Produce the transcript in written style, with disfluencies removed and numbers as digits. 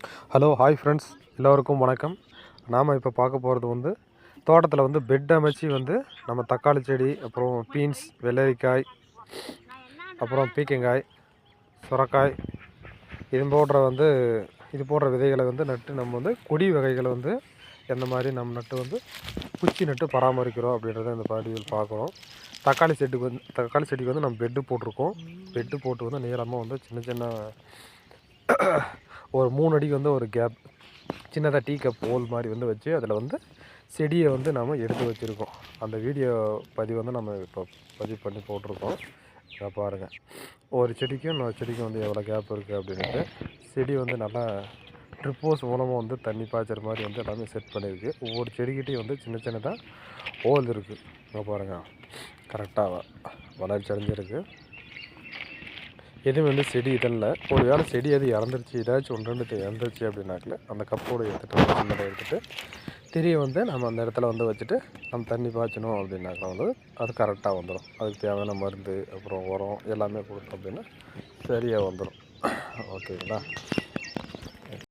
Hello hi friends, எல்லோருக்கும் வணக்கம். நாம் இப்போ பார்க்க போகிறது வந்து தோட்டத்தில் வந்து பெட் அமைச்சு வந்து நம்ம தக்காளி செடி, அப்புறம் பீன்ஸ், வெள்ளரிக்காய், அப்புறம் பீக்கங்காய், சுரக்காய் இது போன்ற விதைகளை வந்து நட்டு நம்ம வந்து கொடி வகைகளை வந்து எந்த மாதிரி நம்ம நட்டு வந்து குச்சி நட்டு பராமரிக்கிறோம் அப்படின்றத இந்த பாடியில் பார்க்குறோம். தக்காளி செடிக்கு வந்து நம்ம பெட்டு போட்டிருக்கோம். பெட்டு போட்டு வந்து நீளமாக வந்து சின்ன சின்ன ஒரு 3 அடிக்கு வந்து ஒரு கேப் சின்னதாக டீ கப் ஹோல் மாதிரி வந்து வச்சு அதில் வந்து செடியை வந்து நாம் எடுத்து வச்சுருக்கோம். அந்த வீடியோ பதிவு வந்து நம்ம இப்போ பதிவு பண்ணி போட்டிருக்கோம். இதை பாருங்கள், ஒரு செடிக்கும் இன்னொரு செடிக்கும் வந்து எவ்வளோ கேப் இருக்குது அப்படின்ட்டு. செடி வந்து நல்லா ட்ரிப்போஸ் மூலமாக வந்து தண்ணி பாய்ச்சற மாதிரி வந்து எல்லாமே செட் பண்ணியிருக்கு. ஒவ்வொரு செடிக்கிட்டையும் வந்து சின்ன சின்னதாக ஹோல் இருக்குது. இங்கே பாருங்கள், கரெக்டாக வளர்ச்சி அடைஞ்சிருக்கு. எதுவும் வந்து செடி இதழில் ஒரு வேளை செடி எது இறந்துருச்சு, ஏதாச்சும் 1-2 இறந்துருச்சு அப்படின்னாக்கல அந்த கப்போடு எடுத்துகிட்டு சின்னதை எடுத்துகிட்டு திரியை வந்து நம்ம அந்த இடத்துல வந்து வச்சுட்டு நம்ம தண்ணி பாய்ச்சணும் அப்படின்னாக்கா வந்து அது கரெக்டாக வந்துடும். அதுக்கு தேவையான மருந்து, அப்புறம் உரம் எல்லாமே கொடுத்தோம் அப்படின்னா சரியாக வந்துடும். ஓகேங்களா?